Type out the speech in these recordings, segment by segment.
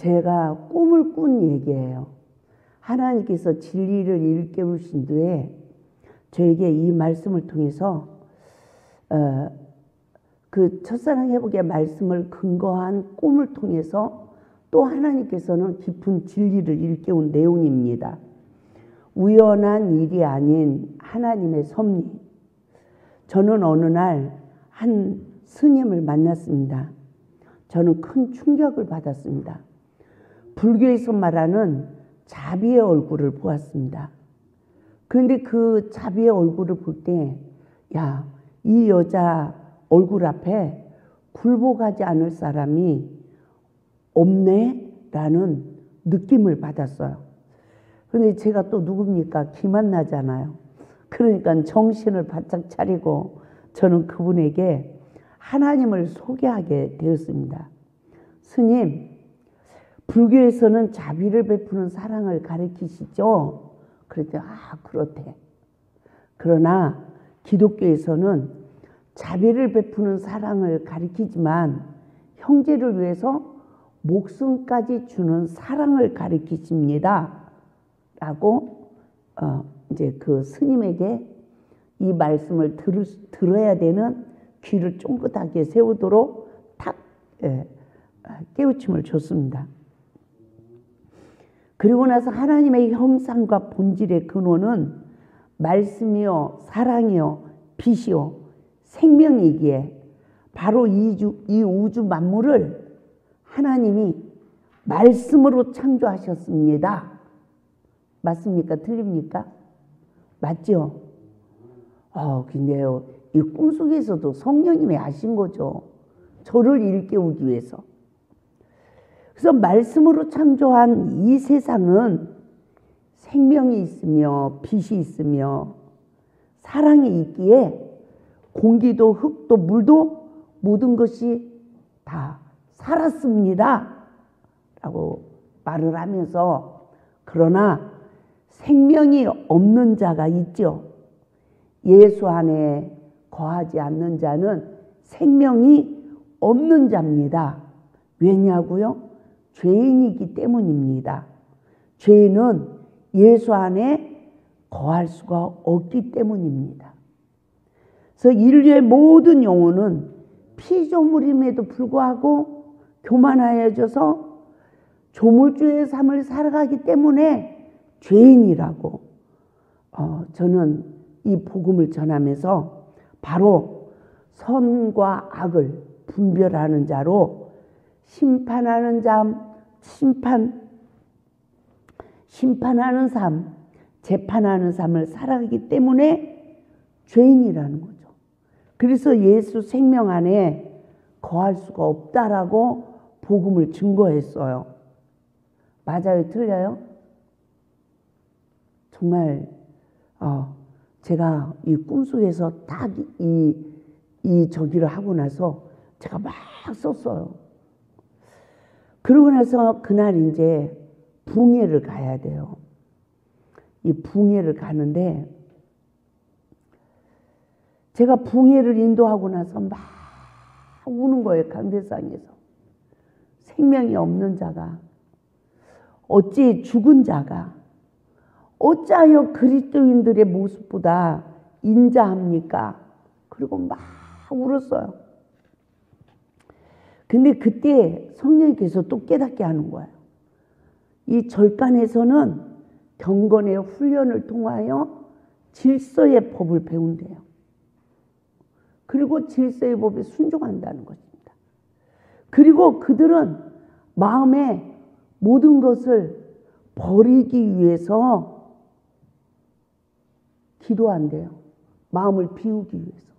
제가 꿈을 꾼 얘기예요. 하나님께서 진리를 일깨우신 뒤에 저에게 이 말씀을 통해서 그 첫사랑 회복의 말씀을 근거한 꿈을 통해서 또 하나님께서는 깊은 진리를 일깨운 내용입니다. 우연한 일이 아닌 하나님의 섭리. 저는 어느 날 한 스님을 만났습니다. 저는 큰 충격을 받았습니다. 불교에서 말하는 자비의 얼굴을 보았습니다. 그런데 그 자비의 얼굴을 볼 때, 야, 이 여자 얼굴 앞에 굴복하지 않을 사람이 없네? 라는 느낌을 받았어요. 그런데 제가 또 누굽니까? 기만나잖아요. 그러니까 정신을 바짝 차리고 저는 그분에게 하나님을 소개하게 되었습니다. 스님, 불교에서는 자비를 베푸는 사랑을 가르치시죠? 그랬더니 그렇대. 그러나 기독교에서는 자비를 베푸는 사랑을 가르치지만 형제를 위해서 목숨까지 주는 사랑을 가르치십니다. 라고 이제 그 스님에게 이 말씀을 들어야 되는 귀를 쫑긋하게 세우도록 탁 깨우침을 줬습니다. 그리고 나서 하나님의 형상과 본질의 근원은 말씀이요, 사랑이요, 빛이요, 생명이기에 바로 이 우주 만물을 하나님이 말씀으로 창조하셨습니다. 맞습니까? 틀립니까? 맞죠? 근데요, 이 꿈속에서도 성령님이 아신 거죠. 저를 일깨우기 위해서. 그래서 말씀으로 창조한 이 세상은 생명이 있으며 빛이 있으며 사랑이 있기에 공기도 흙도 물도 모든 것이 다 살았습니다. 라고 말을 하면서 그러나 생명이 없는 자가 있죠. 예수 안에 거하지 않는 자는 생명이 없는 자입니다. 왜냐고요? 죄인이기 때문입니다. 죄인은 예수 안에 거할 수가 없기 때문입니다. 그래서 인류의 모든 영혼은 피조물임에도 불구하고 교만하여져서 조물주의 삶을 살아가기 때문에 죄인이라고 저는 이 복음을 전하면서 바로 선과 악을 분별하는 자로 심판하는 삶, 재판하는 삶을 살아가기 때문에 죄인이라는 거죠. 그래서 예수 생명 안에 거할 수가 없다라고 복음을 증거했어요. 맞아요? 틀려요? 정말 제가 이 꿈속에서 딱 이 저기를 하고 나서 제가 막 썼어요. 그러고 나서 그날 이제 붕해를 가야 돼요. 이 붕해를 가는데 제가 붕해를 인도하고 나서 막 우는 거예요. 강대상에서. 생명이 없는 자가 어찌 죽은 자가 어찌하여 그리스도인들의 모습보다 인자합니까? 그리고 막 울었어요. 근데 그때 성령님께서 또 깨닫게 하는 거예요. 이 절간에서는 경건의 훈련을 통하여 질서의 법을 배운대요. 그리고 질서의 법에 순종한다는 것입니다. 그리고 그들은 마음에 모든 것을 버리기 위해서 기도한대요. 마음을 비우기 위해서.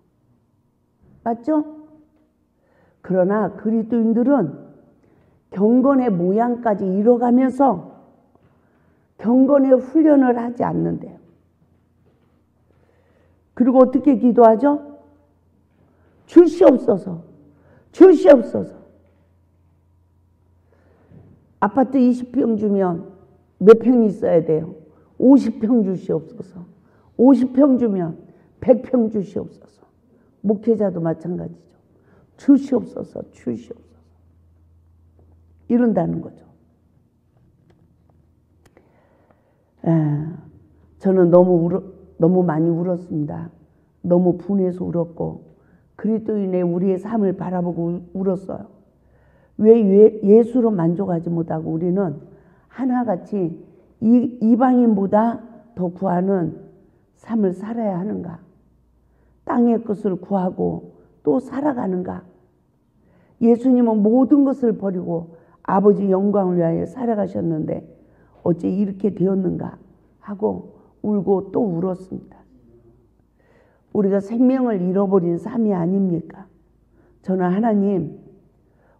맞죠? 그러나 그리스도인들은 경건의 모양까지 이뤄가면서 경건의 훈련을 하지 않는데요. 그리고 어떻게 기도하죠? 주시옵소서. 주시옵소서. 아파트 20평 주면 몇 평이 있어야 돼요? 50평 주시옵소서. 50평 주면 100평 주시옵소서. 목회자도 마찬가지죠. 주시옵소서. 주시옵소서. 이런다는 거죠. 저는 너무 많이 울었습니다. 너무 분해서 울었고 그리스도인의 우리의 삶을 바라보고 울었어요. 왜 예수로 만족하지 못하고 우리는 하나같이 이방인보다 더 구하는 삶을 살아야 하는가? 땅의 것을 구하고 또 살아가는가? 예수님은 모든 것을 버리고 아버지 영광을 위하여 살아가셨는데 어째 이렇게 되었는가 하고 울고 또 울었습니다. 우리가 생명을 잃어버린 삶이 아닙니까? 저는 하나님,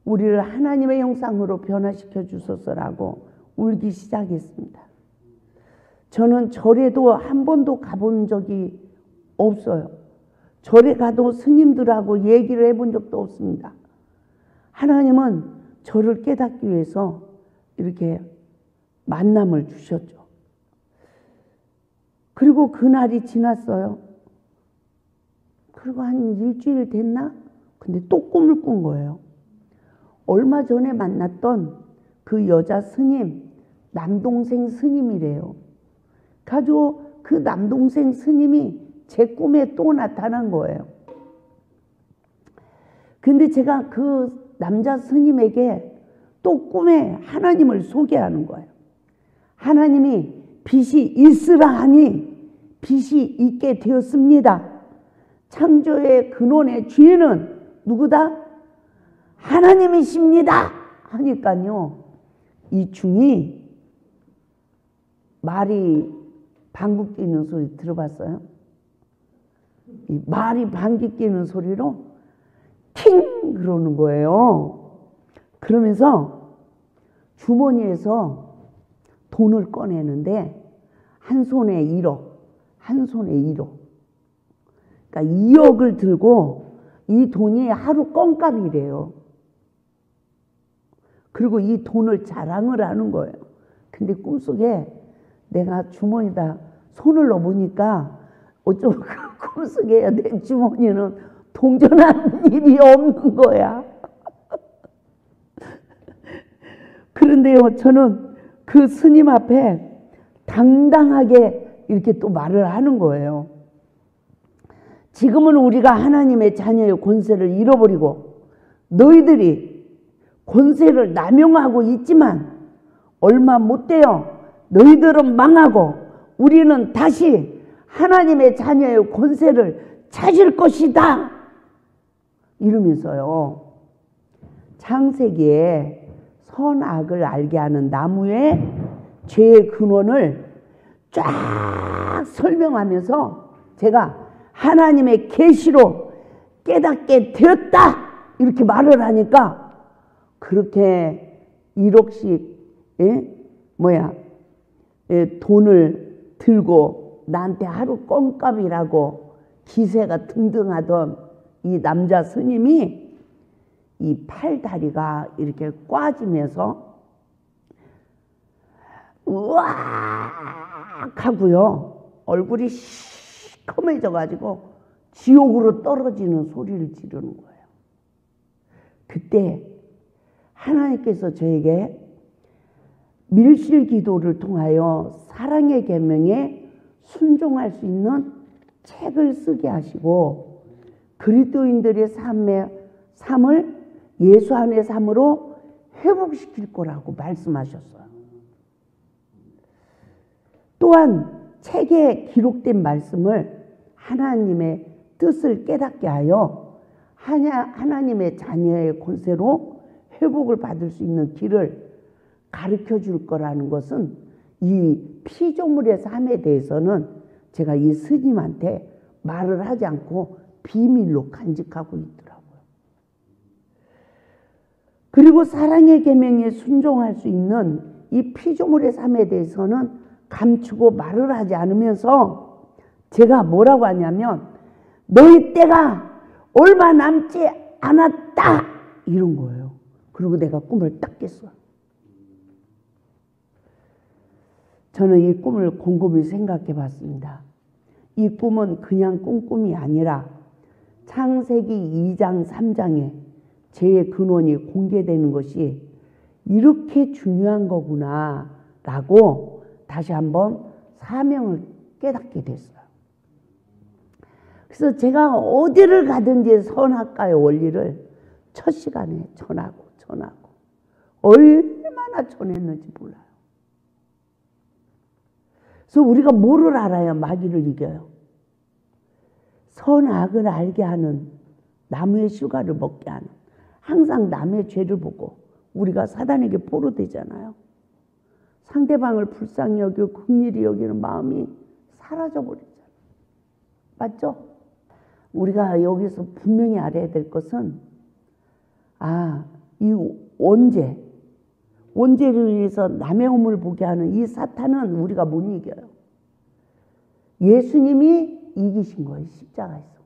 우리를 하나님의 형상으로 변화시켜 주소서라고 울기 시작했습니다. 저는 절에도 한 번도 가본 적이 없어요. 절에 가도 스님들하고 얘기를 해본 적도 없습니다. 하나님은 저를 깨닫기 위해서 이렇게 만남을 주셨죠. 그리고 그날이 지났어요. 그리고 한 일주일 됐나? 근데 또 꿈을 꾼 거예요. 얼마 전에 만났던 그 여자 스님, 남동생 스님이래요. 가지고 그 남동생 스님이 제 꿈에 또 나타난 거예요. 근데 제가 그 남자 스님에게 또 꿈에 하나님을 소개하는 거예요. 하나님이 빛이 있으라 하니 빛이 있게 되었습니다. 창조의 근원의 주인은 누구다? 하나님이십니다. 하니까요. 이 중이 말이 방귀 뀌는 소리 들어봤어요? 이 말이 방귀 뀌는 소리로 팅 그러는 거예요. 그러면서 주머니에서 돈을 꺼내는데 한 손에 1억, 한 손에 1억. 그러니까 2억을 들고 이 돈이 하루 껌값이래요. 그리고 이 돈을 자랑을 하는 거예요. 근데 꿈속에 내가 주머니에다 손을 넣어보니까 어쩌고 꿈속에 내 주머니는 동전한 일이 없는 거야. 그런데요, 저는 그 스님 앞에 당당하게 이렇게 또 말을 하는 거예요. 지금은 우리가 하나님의 자녀의 권세를 잃어버리고 너희들이 권세를 남용하고 있지만 얼마 못 돼요. 너희들은 망하고 우리는 다시 하나님의 자녀의 권세를 찾을 것이다. 이러면서요. 창세기에 선악을 알게 하는 나무의 죄의 근원을 쫙 설명하면서 제가 하나님의 계시로 깨닫게 되었다. 이렇게 말을 하니까 그렇게 1억씩 돈을 들고 나한테 하루 껌값이라고 기세가 등등하던 이 남자 스님이 이 팔다리가 이렇게 꽈지면서 우악 하고요. 얼굴이 시커매져 가지고 지옥으로 떨어지는 소리를 지르는 거예요. 그때 하나님께서 저에게 밀실 기도를 통하여 사랑의 계명에 순종할 수 있는 책을 쓰게 하시고 그리스도인들의 삶을 예수 안의 삶으로 회복시킬 거라고 말씀하셨어요. 또한 책에 기록된 말씀을 하나님의 뜻을 깨닫게 하여 하나님의 자녀의 권세로 회복을 받을 수 있는 길을 가르쳐 줄 거라는 것은 이 피조물의 삶에 대해서는 제가 이 스님한테 말을 하지 않고 비밀로 간직하고 있더라고요. 그리고 사랑의 계명에 순종할 수 있는 이 피조물의 삶에 대해서는 감추고 말을 하지 않으면서 제가 뭐라고 하냐면 너희 때가 얼마 남지 않았다 이런 거예요. 그리고 내가 꿈을 딱 깼어요. 저는 이 꿈을 곰곰이 생각해 봤습니다. 이 꿈은 그냥 꿈이 아니라 창세기 2장 3장에 죄의 근원이 공개되는 것이 이렇게 중요한 거구나 라고 다시 한번 사명을 깨닫게 됐어요. 그래서 제가 어디를 가든지 선악과의 원리를 첫 시간에 전하고 얼마나 전했는지 몰라요. 그래서 우리가 뭐를 알아야 마귀를 이겨요? 선악을 알게 하는, 나무의 실과를 먹게 하는, 항상 남의 죄를 보고 우리가 사단에게 포로되잖아요. 상대방을 불쌍히 여기고 긍휼히 여기는 마음이 사라져버리잖아요. 맞죠? 우리가 여기서 분명히 알아야 될 것은 이 원죄를 위해서 남의 허물을 보게 하는 이 사탄은 우리가 못 이겨요. 예수님이 이기신 거예요. 십자가에서.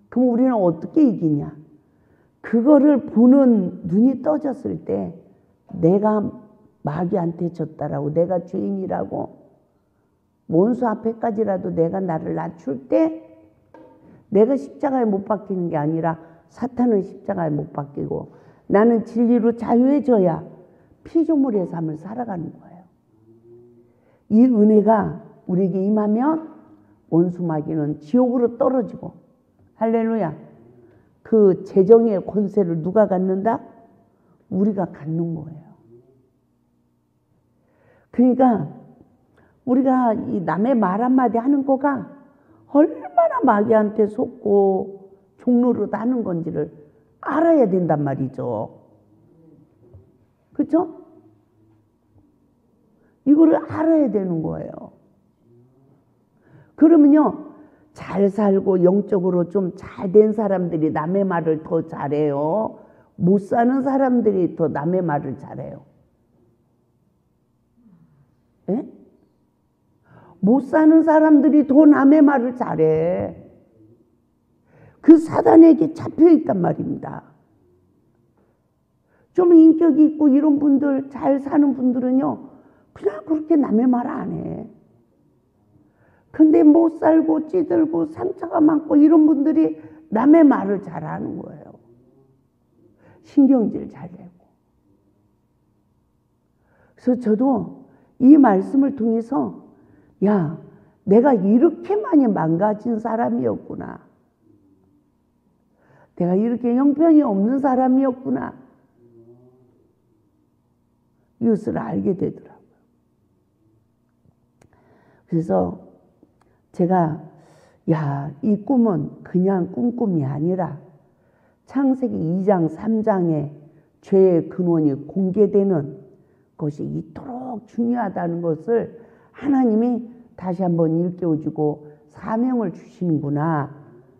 그럼 우리는 어떻게 이기냐? 그거를 보는 눈이 떠졌을 때 내가 마귀한테 졌다라고, 내가 죄인이라고 원수 앞에까지라도 내가 나를 낮출 때 내가 십자가에 못 박히는 게 아니라 사탄은 십자가에 못 박히고 나는 진리로 자유해져야 피조물의 삶을 살아가는 거예요. 이 은혜가 우리에게 임하면 원수 마귀는 지옥으로 떨어지고, 할렐루야, 그 재정의 권세를 누가 갖는다? 우리가 갖는 거예요. 그러니까 우리가 이 남의 말 한마디 하는 거가 얼마나 마귀한테 속고 종로로 하는 건지를 알아야 된단 말이죠. 그렇죠? 이거를 알아야 되는 거예요. 그러면요, 잘 살고 영적으로 좀 잘 된 사람들이 남의 말을 더 잘해요? 못 사는 사람들이 더 남의 말을 잘해요? 예? 못 사는 사람들이 더 남의 말을 잘해. 그 사단에게 잡혀 있단 말입니다. 좀 인격이 있고 이런 분들, 잘 사는 분들은요, 그냥 그렇게 남의 말 안 해. 근데 못 살고 찌들고 상처가 많고 이런 분들이 남의 말을 잘하는 거예요. 신경질 잘 내고. 그래서 저도 이 말씀을 통해서 야, 내가 이렇게 많이 망가진 사람이었구나. 내가 이렇게 형편이 없는 사람이었구나. 이것을 알게 되더라고요. 그래서 제가 이 꿈은 그냥 꿈이 아니라 창세기 2장 3장에 죄의 근원이 공개되는 것이 이토록 중요하다는 것을 하나님이 다시 한번 일깨워주고 사명을 주시는구나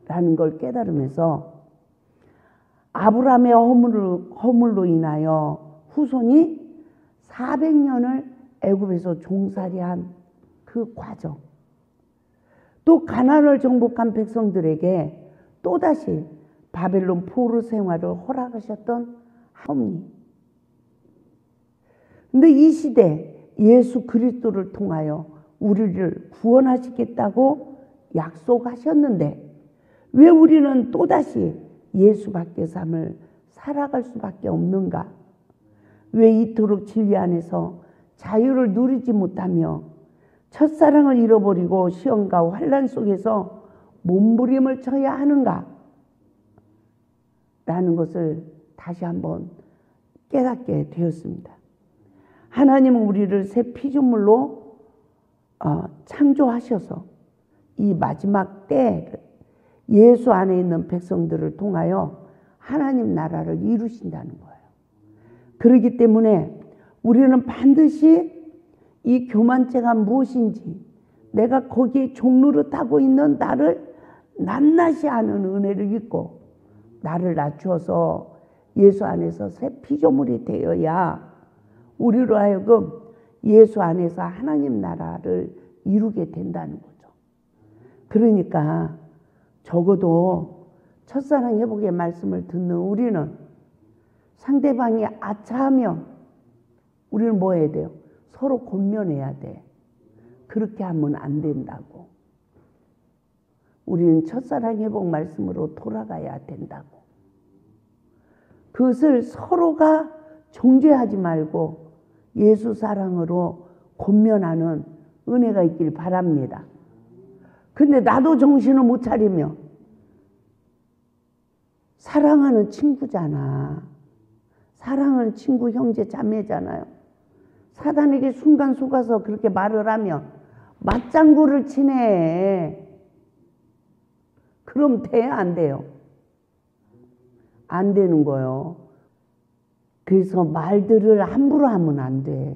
라는 걸 깨달으면서, 아브라함의 허물로 인하여 후손이 400년을 애굽에서 종살이한 그 과정, 또 가나안을 정복한 백성들에게 또다시 바벨론 포로 생활을 허락하셨던 하나님. 근데 이 시대 예수 그리스도를 통하여 우리를 구원하시겠다고 약속하셨는데 왜 우리는 또다시 예수밖의 삶을 살아갈 수밖에 없는가? 왜 이토록 진리 안에서 자유를 누리지 못하며 첫사랑을 잃어버리고 시험과 환난 속에서 몸부림을 쳐야 하는가? 라는 것을 다시 한번 깨닫게 되었습니다. 하나님은 우리를 새 피조물로 창조하셔서 이 마지막 때 예수 안에 있는 백성들을 통하여 하나님 나라를 이루신다는 거예요. 그렇기 때문에 우리는 반드시 이 교만죄가 무엇인지, 내가 거기에 종노릇하고 있는 나를 낱낱이 아는 은혜를 입고 나를 낮추어서 예수 안에서 새 피조물이 되어야 우리로 하여금 예수 안에서 하나님 나라를 이루게 된다는 거죠. 그러니까 적어도 첫사랑 회복의 말씀을 듣는 우리는 상대방이 아차하면 우리는 뭐 해야 돼요? 서로 권면해야 돼. 그렇게 하면 안 된다고. 우리는 첫사랑 회복 말씀으로 돌아가야 된다고. 그것을 서로가 정죄하지 말고 예수 사랑으로 권면하는 은혜가 있길 바랍니다. 근데 나도 정신을 못 차리며 사랑하는 친구잖아. 사랑하는 친구, 형제, 자매잖아요. 사단에게 순간 속아서 그렇게 말을 하면 맞장구를 치네. 그럼 돼요? 안 돼요? 안 되는 거예요. 그래서 말들을 함부로 하면 안 돼.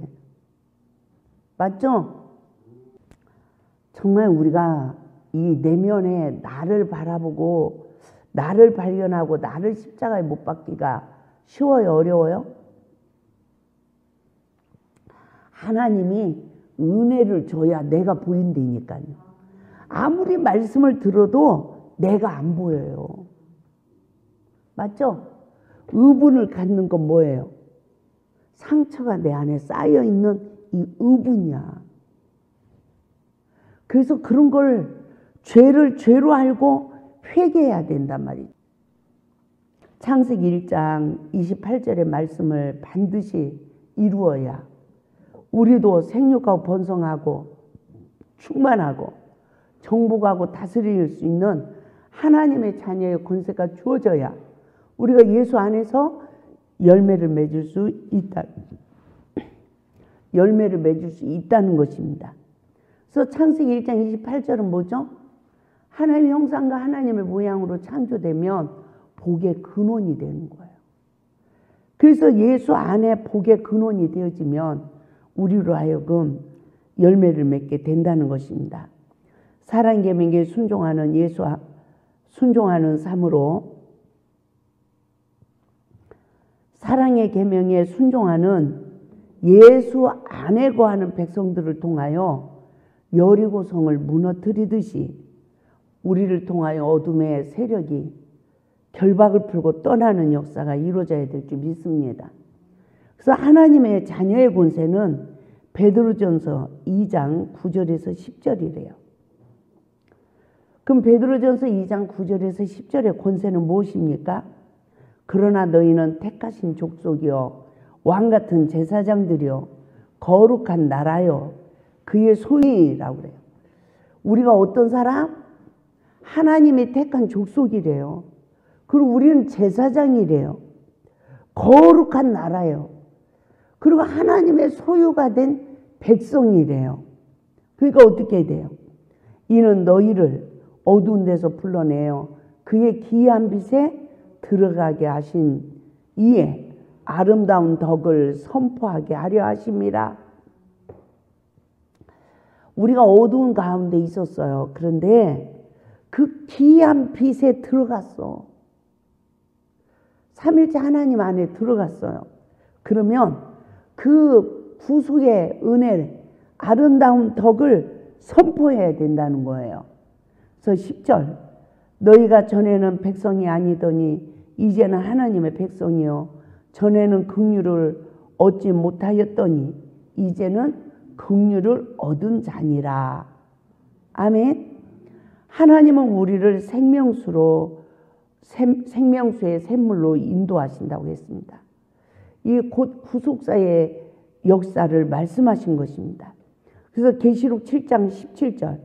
맞죠? 정말 우리가 이 내면에 나를 바라보고 나를 발견하고 나를 십자가에 못 박기가 쉬워요? 어려워요? 하나님이 은혜를 줘야 내가 보인다니까요. 아무리 말씀을 들어도 내가 안 보여요. 맞죠? 의분을 갖는 건 뭐예요? 상처가 내 안에 쌓여있는 이 의분이야. 그래서 그런 걸 죄를 죄로 알고 회개해야 된단 말이죠. 창세기 1장 28절의 말씀을 반드시 이루어야 우리도 생육하고 번성하고 충만하고 정복하고 다스릴 수 있는 하나님의 자녀의 권세가 주어져야 우리가 예수 안에서 열매를 맺을 수 있다. 열매를 맺을 수 있다는 것입니다. 그래서 창세기 1장 28절은 뭐죠? 하나님의 형상과 하나님의 모양으로 창조되면 복의 근원이 되는 거예요. 그래서 예수 안에 복의 근원이 되어지면 우리로 하여금 열매를 맺게 된다는 것입니다. 사랑 계명에 순종하는 순종하는 삶으로 사랑의 계명에 순종하는 예수 안에 거하는 백성들을 통하여 여리고성을 무너뜨리듯이 우리를 통하여 어둠의 세력이 결박을 풀고 떠나는 역사가 이루어져야 될 줄 믿습니다. 그래서 하나님의 자녀의 권세는 베드로전서 2장 9절에서 10절이래요. 그럼 베드로전서 2장 9절에서 10절의 권세는 무엇입니까? 그러나 너희는 택하신 족속이요 왕같은 제사장들이요 거룩한 나라요 그의 소유라고 그래요. 우리가 어떤 사람? 하나님이 택한 족속이래요. 그리고 우리는 제사장이래요. 거룩한 나라요. 그리고 하나님의 소유가 된 백성이래요. 그러니까 어떻게 돼요? 이는 너희를 어두운 데서 불러내어 그의 기이한 빛에 들어가게 하신 이에 아름다운 덕을 선포하게 하려 하심이라. 우리가 어두운 가운데 있었어요. 그런데 그 기이한 빛에 들어갔어. 삼일째 하나님 안에 들어갔어요. 그러면 그 구속의 은혜, 아름다운 덕을 선포해야 된다는 거예요. 그래서 10절 너희가 전에는 백성이 아니더니 이제는 하나님의 백성이요 전에는 긍휼을 얻지 못하였더니 이제는 긍휼을 얻은 자니라. 아멘. 하나님은 우리를 생명수의 샘물로 인도하신다고 했습니다. 이 곧 구속사의 역사를 말씀하신 것입니다. 그래서 계시록 7장 17절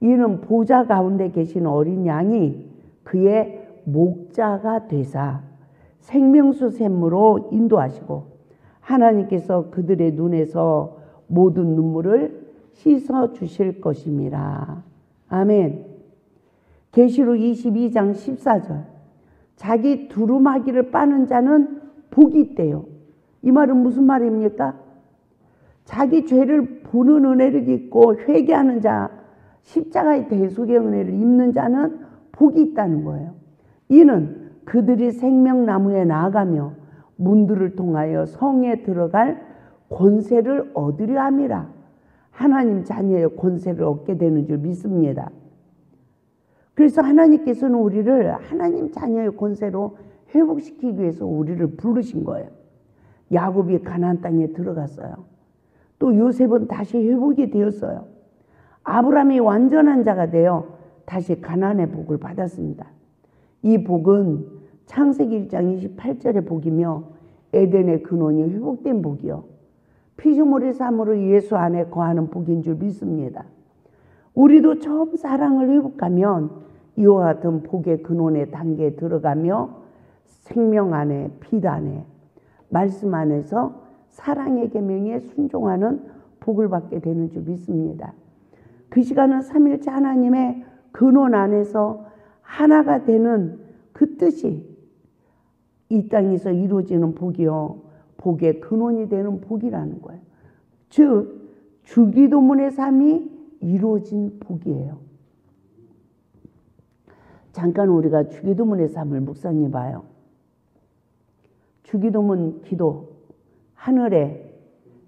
이는 보좌 가운데 계신 어린 양이 그의 목자가 되사 생명수 샘물로 인도하시고 하나님께서 그들의 눈에서 모든 눈물을 씻어 주실 것임이라. 아멘. 계시록 22장 14절 자기 두루마기를 빠는 자는 복이 있대요. 이 말은 무슨 말입니까? 자기 죄를 보는 은혜를 입고 회개하는 자, 십자가의 대속의 은혜를 입는 자는 복이 있다는 거예요. 이는 그들이 생명나무에 나아가며 문들을 통하여 성에 들어갈 권세를 얻으려 함이라. 하나님 자녀의 권세를 얻게 되는 줄 믿습니다. 그래서 하나님께서는 우리를 하나님 자녀의 권세로 회복시키기 위해서 우리를 부르신 거예요. 야곱이 가나안 땅에 들어갔어요. 또 요셉은 다시 회복이 되었어요. 아브라함이 완전한 자가 되어 다시 가나안의 복을 받았습니다. 이 복은 창세기 1장 28절의 복이며 에덴의 근원이 회복된 복이요 피조물의 삶으로 예수 안에 거하는 복인 줄 믿습니다. 우리도 처음 사랑을 회복하면 이와 같은 복의 근원의 단계에 들어가며 생명 안에, 빛 안에, 말씀 안에서 사랑의 계명에 순종하는 복을 받게 되는 줄 믿습니다. 그 시간은 삼일째 하나님의 근원 안에서 하나가 되는 그 뜻이 이 땅에서 이루어지는 복이요, 복의 근원이 되는 복이라는 거예요. 즉 주기도문의 삶이 이루어진 복이에요. 잠깐 우리가 주기도문의 삶을 묵상해 봐요. 주기도문 기도, 하늘에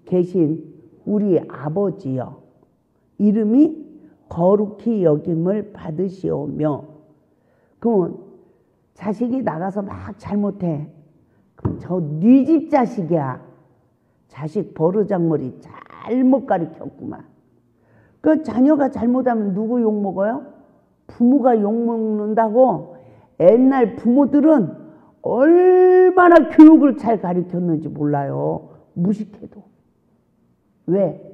계신 우리 아버지여, 이름이 거룩히 여김을 받으시오며. 그러면 자식이 나가서 막 잘못해. 그럼 저 네 집 자식이야. 자식 버르장머리 잘못 가르쳤구만. 그 자녀가 잘못하면 누구 욕먹어요? 부모가 욕먹는다고. 옛날 부모들은 얼마나 교육을 잘 가르쳤는지 몰라요. 무식해도. 왜?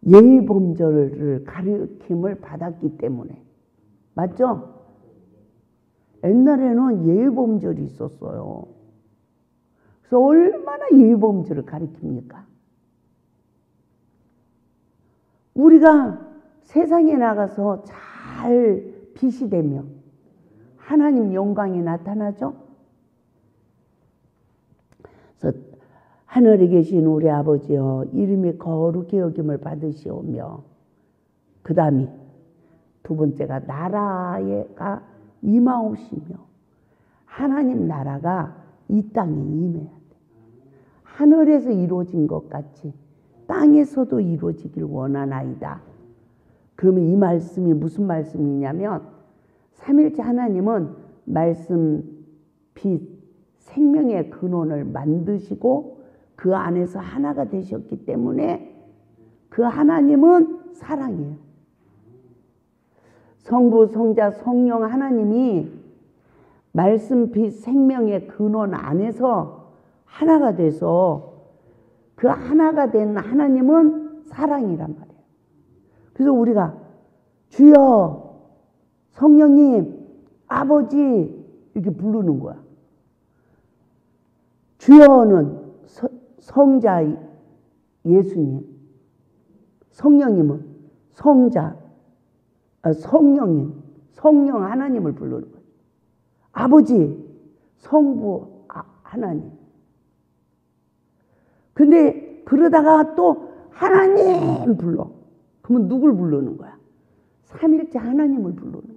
예의범절을 가르침을 받았기 때문에. 맞죠? 옛날에는 예의범절이 있었어요. 그래서 얼마나 예의범절을 가르칩니까? 우리가 세상에 나가서 잘 빛이 되면 하나님 영광이 나타나죠? 그래서 하늘에 계신 우리 아버지여, 이름이 거룩히 여김을 받으시오며, 그 다음이 두 번째가 나라가 임하오시며. 하나님 나라가 이 땅에 임해야 돼. 하늘에서 이루어진 것 같이 땅에서도 이루어지길 원하나이다. 그러면 이 말씀이 무슨 말씀이냐면, 삼일째 하나님은 말씀, 빛, 생명의 근원을 만드시고 그 안에서 하나가 되셨기 때문에 그 하나님은 사랑이에요. 성부, 성자, 성령 하나님이 말씀, 빛, 생명의 근원 안에서 하나가 돼서 그 하나가 된 하나님은 사랑이란 말이에요. 그래서 우리가 주여, 성령님, 아버지 이렇게 부르는 거야. 주여는 성자 예수님, 성령님은 성자 성령님, 성령 하나님을 부르는 거예요. 아버지, 성부 하나님. 근데 그러다가 또 하나님 불러. 그러면 누굴 부르는 거야? 삼일째 하나님을 부르는 거예요.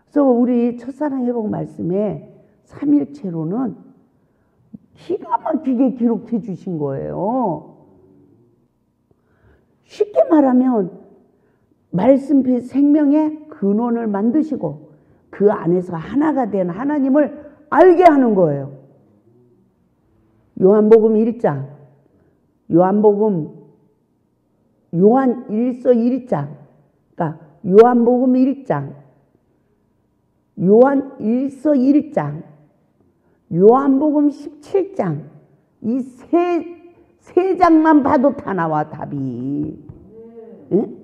그래서 우리 첫사랑 회복 말씀에 삼일체로는 기가 막히게 기록해 주신 거예요. 쉽게 말하면 말씀 빛 생명의 근원을 만드시고 그 안에서 하나가 된 하나님을 알게 하는 거예요. 요한복음 1장, 요한 1서 1장, 그러니까 요한복음 1장, 요한 1서 1장, 요한복음 17장, 이 세 장만 봐도 다 나와, 답이. 응?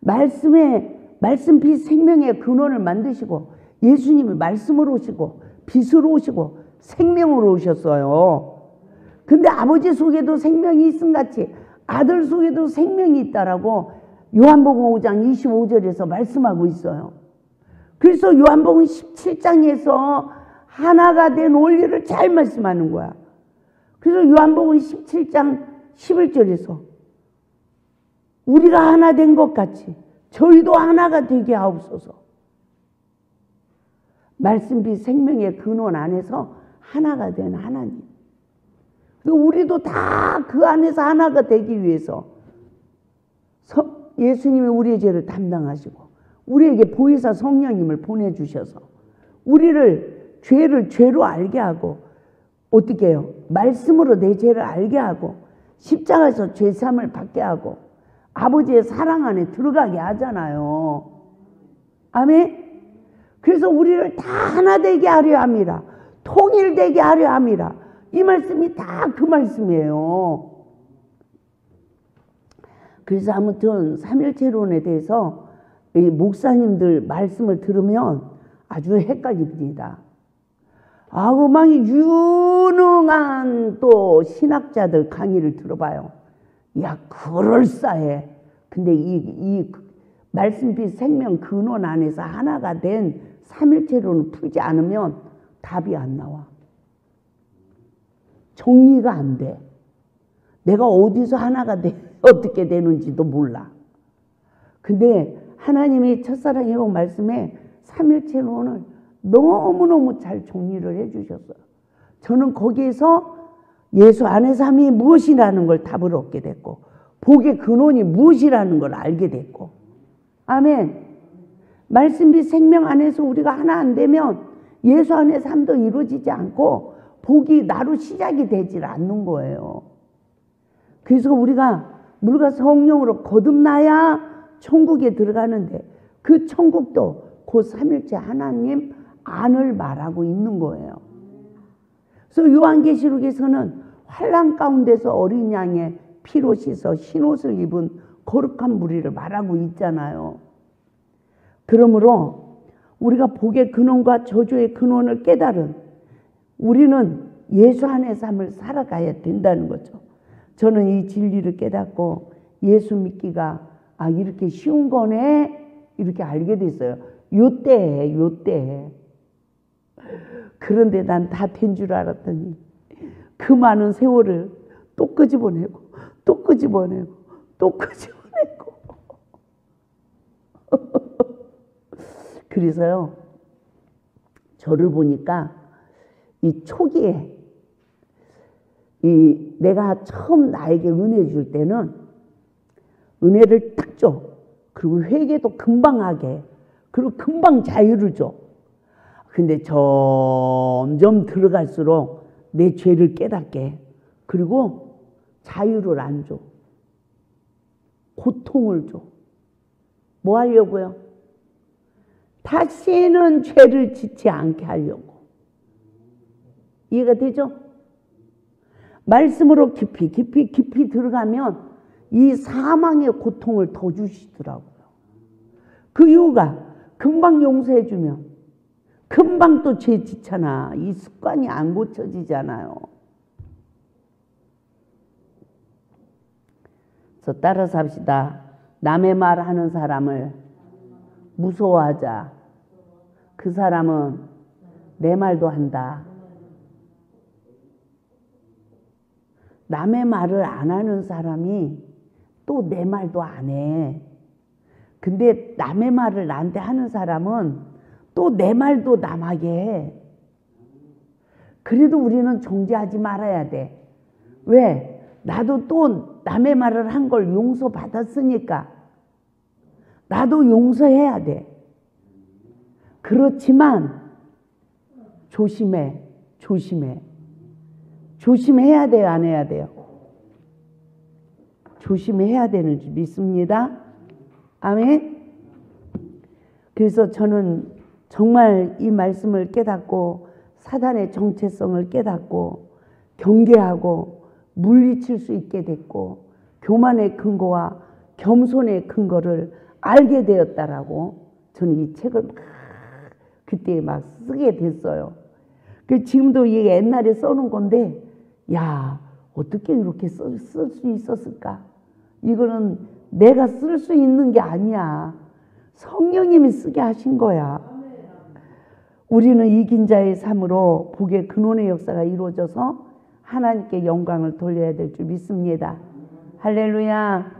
말씀 빛 생명의 근원을 만드시고 예수님이 말씀으로 오시고 빛으로 오시고 생명으로 오셨어요. 근데 아버지 속에도 생명이 있음같이 아들 속에도 생명이 있다라고 요한복음 5장 25절에서 말씀하고 있어요. 그래서 요한복음 17장에서 하나가 된 원리를 잘 말씀하는 거야. 그래서 요한복음 17장 11절에서 우리가 하나 된 것 같이 저희도 하나가 되게 하옵소서. 말씀 빛 생명의 근원 안에서 하나가 된 하나님. 우리도 다 그 안에서 하나가 되기 위해서 예수님이 우리의 죄를 담당하시고 우리에게 보혜사 성령님을 보내주셔서 우리를 죄로 알게 하고 어떻게 해요? 말씀으로 내 죄를 알게 하고 십자가에서 죄사함을 받게 하고 아버지의 사랑 안에 들어가게 하잖아요. 아멘? 그래서 우리를 다 하나 되게 하려 합니다. 통일되게 하려 함이라. 이 말씀이 다 그 말씀이에요. 그래서 아무튼 삼일체론에 대해서 이 목사님들 말씀을 들으면 아주 헷갈립니다. 그만이 유능한 또 신학자들 강의를 들어봐요. 야, 그럴싸해. 근데 이 말씀빛 생명 근원 안에서 하나가 된 삼일체론을 풀지 않으면 답이 안 나와. 정리가 안 돼. 내가 어디서 하나가 어떻게 되는지도 몰라. 근데 하나님의 첫사랑 회복 말씀에 삼일체론을 너무너무 잘 정리를 해주셨어요. 저는 거기에서 예수 안의 삶이 무엇이라는 걸 답을 얻게 됐고, 복의 근원이 무엇이라는 걸 알게 됐고, 아멘. 말씀이 생명 안에서 우리가 하나 안 되면 예수 안의 삶도 이루어지지 않고 복이 나로 시작이 되질 않는 거예요. 그래서 우리가 물과 성령으로 거듭나야 천국에 들어가는데, 그 천국도 곧 삼일체 하나님 안을 말하고 있는 거예요. 그래서 요한계시록에서는 환난 가운데서 어린 양의 피로 씻어 흰옷을 입은 거룩한 무리를 말하고 있잖아요. 그러므로 우리가 복의 근원과 저주의 근원을 깨달은 우리는 예수 안의 삶을 살아가야 된다는 거죠. 저는 이 진리를 깨닫고 예수 믿기가 이렇게 쉬운 거네 이렇게 알게 됐어요. 요때. 그런데 난 다 된 줄 알았더니 그 많은 세월을 또 끄집어내고 또 끄집어내고 또 끄집어내고 그래서요, 저를 보니까 이 초기에 내가 처음 나에게 은혜 줄 때는 은혜를 딱 줘. 그리고 회개도 금방 하게. 그리고 금방 자유를 줘. 근데 점점 들어갈수록 내 죄를 깨닫게. 그리고 자유를 안 줘. 고통을 줘. 뭐 하려고요? 다시는 죄를 짓지 않게 하려고. 이해가 되죠? 말씀으로 깊이 들어가면 이 사망의 고통을 더 주시더라고요. 그 이유가 금방 용서해주면 금방 또 죄 짓잖아. 이 습관이 안 고쳐지잖아요. 그래서 따라서 합시다. 남의 말 하는 사람을 무서워하자. 그 사람은 내 말도 한다. 남의 말을 안 하는 사람이 또 내 말도 안 해. 근데 남의 말을 나한테 하는 사람은 또 내 말도 남에게 해. 그래도 우리는 정죄하지 말아야 돼. 왜? 나도 또 남의 말을 한 걸 용서받았으니까 나도 용서해야 돼. 그렇지만 조심해. 조심해야 돼요, 안 해야 돼요? 조심해야 되는 줄 믿습니다. 아멘. 그래서 저는 정말 이 말씀을 깨닫고 사단의 정체성을 깨닫고 경계하고 물리칠 수 있게 됐고 교만의 근거와 겸손의 근거를 알게 되었다라고 저는 이 책을 그때 막 쓰게 됐어요. 지금도 이게 옛날에 써놓은 건데, 야, 어떻게 이렇게 쓸 수 있었을까? 이거는 내가 쓸 수 있는 게 아니야. 성령님이 쓰게 하신 거야. 우리는 이긴 자의 삶으로 복의 근원의 역사가 이루어져서 하나님께 영광을 돌려야 될 줄 믿습니다. 할렐루야.